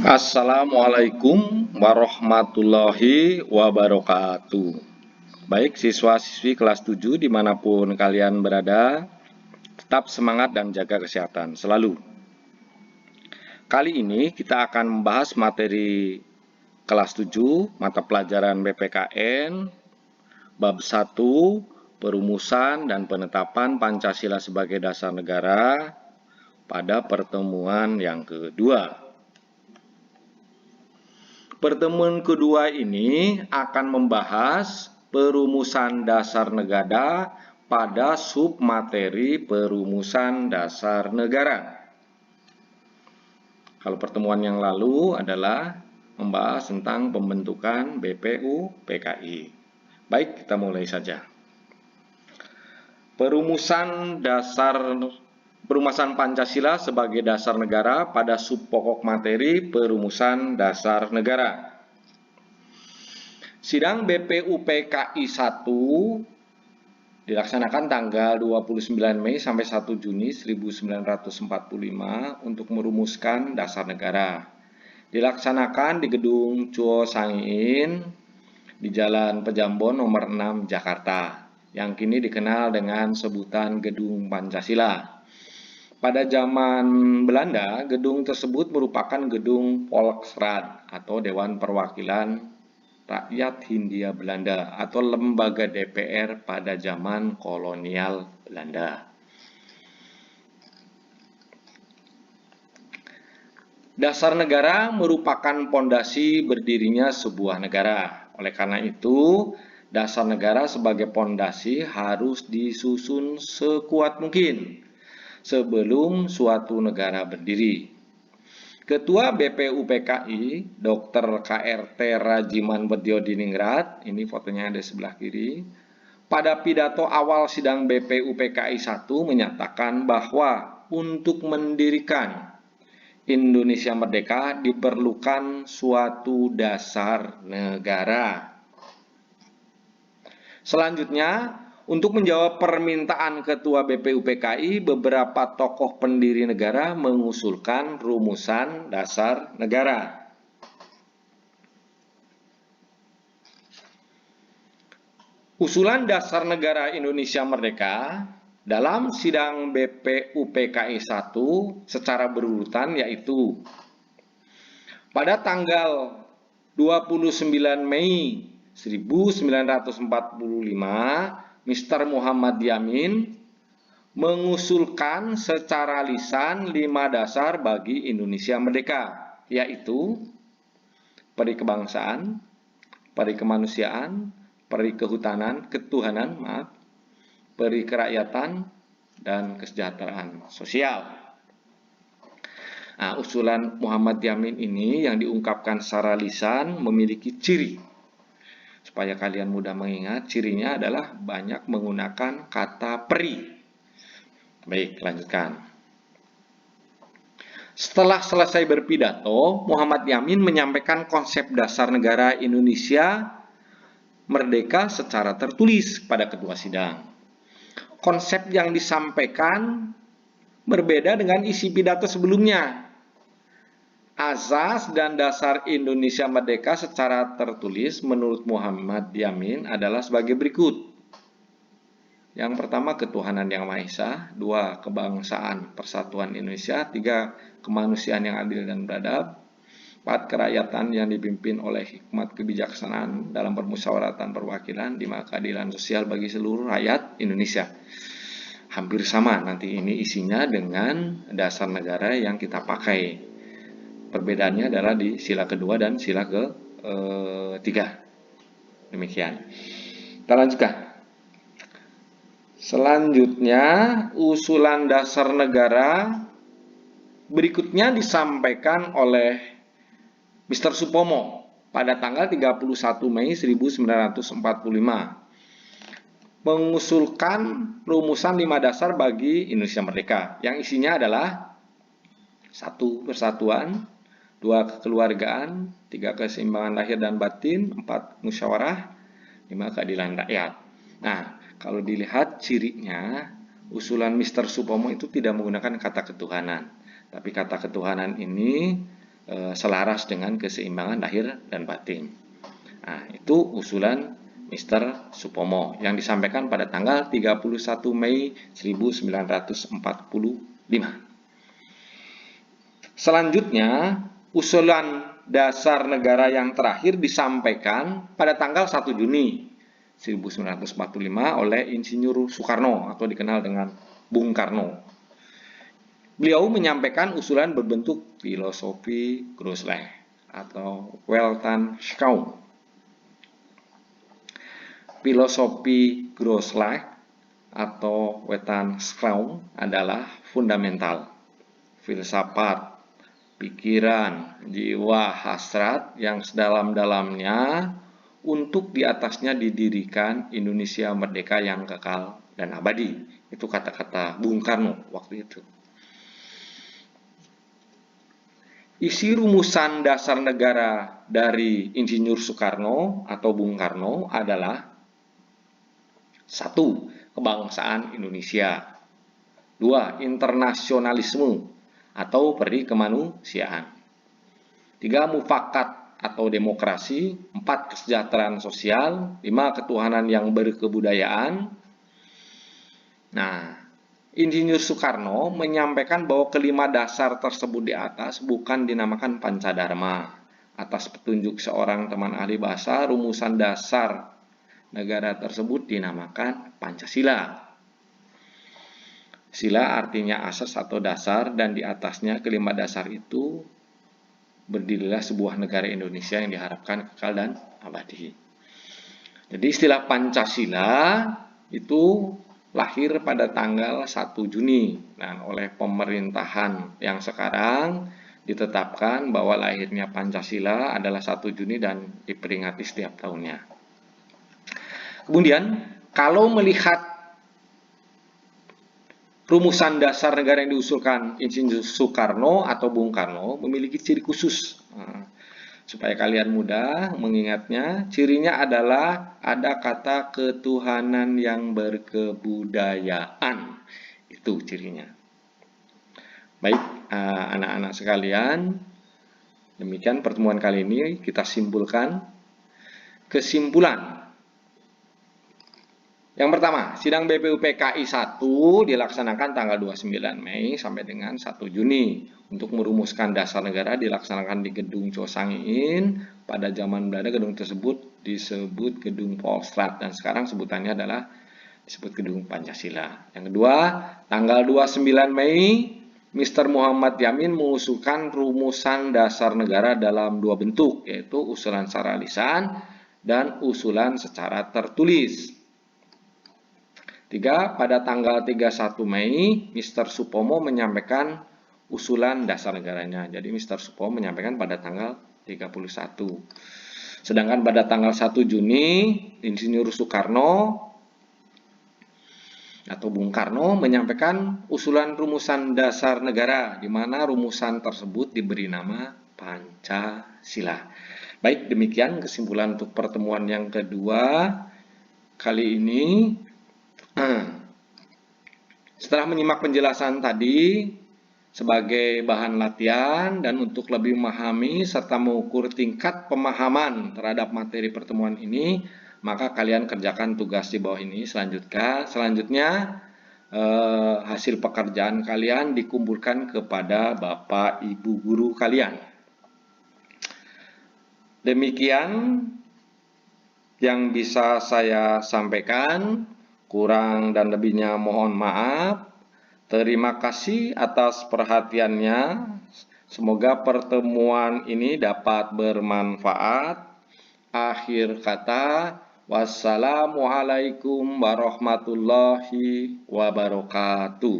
Assalamualaikum warahmatullahi wabarakatuh. Baik siswa-siswi kelas 7 dimanapun kalian berada, tetap semangat dan jaga kesehatan selalu. Kali ini kita akan membahas materi kelas 7, mata pelajaran BPKN, bab 1, perumusan dan penetapan Pancasila sebagai dasar negara pada pertemuan yang kedua. Pertemuan kedua ini akan membahas perumusan dasar negara pada submateri perumusan dasar negara. Kalau pertemuan yang lalu adalah membahas tentang pembentukan BPU-PKI. Baik, kita mulai saja. Perumusan Pancasila sebagai dasar negara pada subpokok materi perumusan dasar negara. Sidang BPU-PKI 1 dilaksanakan tanggal 29 Mei sampai 1 Juni 1945 untuk merumuskan dasar negara. Dilaksanakan di Gedung Chuo Sang-in di Jalan Pejambon nomor 6 Jakarta, yang kini dikenal dengan sebutan Gedung Pancasila. Pada zaman Belanda, gedung tersebut merupakan gedung Volksraad atau Dewan Perwakilan Rakyat Hindia Belanda atau lembaga DPR pada zaman kolonial Belanda. Dasar negara merupakan pondasi berdirinya sebuah negara. Oleh karena itu, dasar negara sebagai pondasi harus disusun sekuat mungkin sebelum suatu negara berdiri. Ketua BPU-PKI, Dr. KRT Rajiman Bedjodiningrat, ini fotonya ada sebelah kiri, pada pidato awal sidang BPU-PKI 1 menyatakan bahwa untuk mendirikan Indonesia merdeka diperlukan suatu dasar negara. Selanjutnya, untuk menjawab permintaan Ketua BPU-PKI, beberapa tokoh pendiri negara mengusulkan rumusan dasar negara. Usulan dasar negara Indonesia merdeka dalam sidang BPU-PKI 1 secara berurutan yaitu pada tanggal 29 Mei 1945, Mr. Muhammad Yamin mengusulkan secara lisan 5 dasar bagi Indonesia merdeka, yaitu peri kebangsaan, peri kemanusiaan, peri ketuhanan, peri kerakyatan, dan kesejahteraan sosial. Nah, usulan Muhammad Yamin ini yang diungkapkan secara lisan memiliki ciri. Supaya kalian mudah mengingat, cirinya adalah banyak menggunakan kata peri. Baik, lanjutkan. Setelah selesai berpidato, Muhammad Yamin menyampaikan konsep dasar negara Indonesia merdeka secara tertulis pada ketua sidang. Konsep yang disampaikan berbeda dengan isi pidato sebelumnya. Azas dan dasar Indonesia merdeka secara tertulis menurut Muhammad Yamin adalah sebagai berikut. Yang pertama, ketuhanan yang Maha Esa. 2, kebangsaan persatuan Indonesia. 3, kemanusiaan yang adil dan beradab. 4, kerakyatan yang dipimpin oleh hikmat kebijaksanaan dalam permusyawaratan perwakilan. 5, keadilan sosial bagi seluruh rakyat Indonesia. Hampir sama nanti ini isinya dengan dasar negara yang kita pakai. Perbedaannya adalah di sila kedua dan sila ketiga. Demikian. Kita lanjutkan. Selanjutnya, usulan dasar negara berikutnya disampaikan oleh Mr. Supomo pada tanggal 31 Mei 1945. Mengusulkan rumusan 5 dasar bagi Indonesia merdeka yang isinya adalah 1, persatuan, 2, kekeluargaan, 3, keseimbangan lahir dan batin, 4, musyawarah, 5, keadilan rakyat. Nah, kalau dilihat cirinya, usulan Mr. Supomo itu tidak menggunakan kata ketuhanan. Tapi kata ketuhanan ini selaras dengan keseimbangan lahir dan batin. Nah, itu usulan Mr. Supomo yang disampaikan pada tanggal 31 Mei 1945. Selanjutnya, usulan dasar negara yang terakhir disampaikan pada tanggal 1 Juni 1945 oleh Insinyur Soekarno atau dikenal dengan Bung Karno. Beliau menyampaikan usulan berbentuk filosofi Grosslag atau Weltanschauung. Filosofi Grosslag atau Weltanschauung adalah fundamental, filsafat, pikiran, jiwa, hasrat yang sedalam-dalamnya untuk di atasnya didirikan Indonesia merdeka yang kekal dan abadi. Itu kata-kata Bung Karno waktu itu. Isi rumusan dasar negara dari Insinyur Soekarno atau Bung Karno adalah 1. Kebangsaan Indonesia. 2. Internasionalisme atau peri kemanusiaan. 3. Mufakat atau demokrasi. 4. Kesejahteraan sosial. 5. Ketuhanan yang berkebudayaan. Nah, Insinyur Soekarno menyampaikan bahwa kelima dasar tersebut di atas bukan dinamakan Pancadharma. Atas petunjuk seorang teman ahli bahasa, rumusan dasar negara tersebut dinamakan Pancasila. Sila artinya asas atau dasar, dan di atasnya kelima dasar itu berdirilah sebuah negara Indonesia yang diharapkan kekal dan abadi. Jadi istilah Pancasila itu lahir pada tanggal 1 Juni. Nah, oleh pemerintahan yang sekarang ditetapkan bahwa lahirnya Pancasila adalah 1 Juni dan diperingati setiap tahunnya. Kemudian, kalau melihat rumusan dasar negara yang diusulkan Insinyur Soekarno atau Bung Karno memiliki ciri khusus. Supaya kalian mudah mengingatnya, cirinya adalah ada kata ketuhanan yang berkebudayaan. Itu cirinya. Baik, anak-anak sekalian, demikian pertemuan kali ini kita simpulkan. Kesimpulan. Yang pertama, sidang BPUPKI 1 dilaksanakan tanggal 29 Mei sampai dengan 1 Juni. Untuk merumuskan dasar negara dilaksanakan di Gedung Chosangiin. Pada zaman Belanda gedung tersebut disebut Gedung Volksraad dan sekarang sebutannya adalah disebut Gedung Pancasila. Yang kedua, tanggal 29 Mei, Mr. Muhammad Yamin mengusulkan rumusan dasar negara dalam dua bentuk, yaitu usulan secara lisan dan usulan secara tertulis. 3. Pada tanggal 31 Mei, Mr. Supomo menyampaikan usulan dasar negaranya. Jadi Mr. Supomo menyampaikan pada tanggal 31. Sedangkan pada tanggal 1 Juni, Insinyur Soekarno atau Bung Karno menyampaikan usulan rumusan dasar negara, di mana rumusan tersebut diberi nama Pancasila. Baik, demikian kesimpulan untuk pertemuan yang kedua kali ini. Setelah menyimak penjelasan tadi sebagai bahan latihan dan untuk lebih memahami serta mengukur tingkat pemahaman terhadap materi pertemuan ini, maka kalian kerjakan tugas di bawah ini. Selanjutnya hasil pekerjaan kalian dikumpulkan kepada Bapak Ibu guru kalian. Demikian yang bisa saya sampaikan. Kurang dan lebihnya mohon maaf. Terima kasih atas perhatiannya. Semoga pertemuan ini dapat bermanfaat. Akhir kata, wassalamualaikum warahmatullahi wabarakatuh.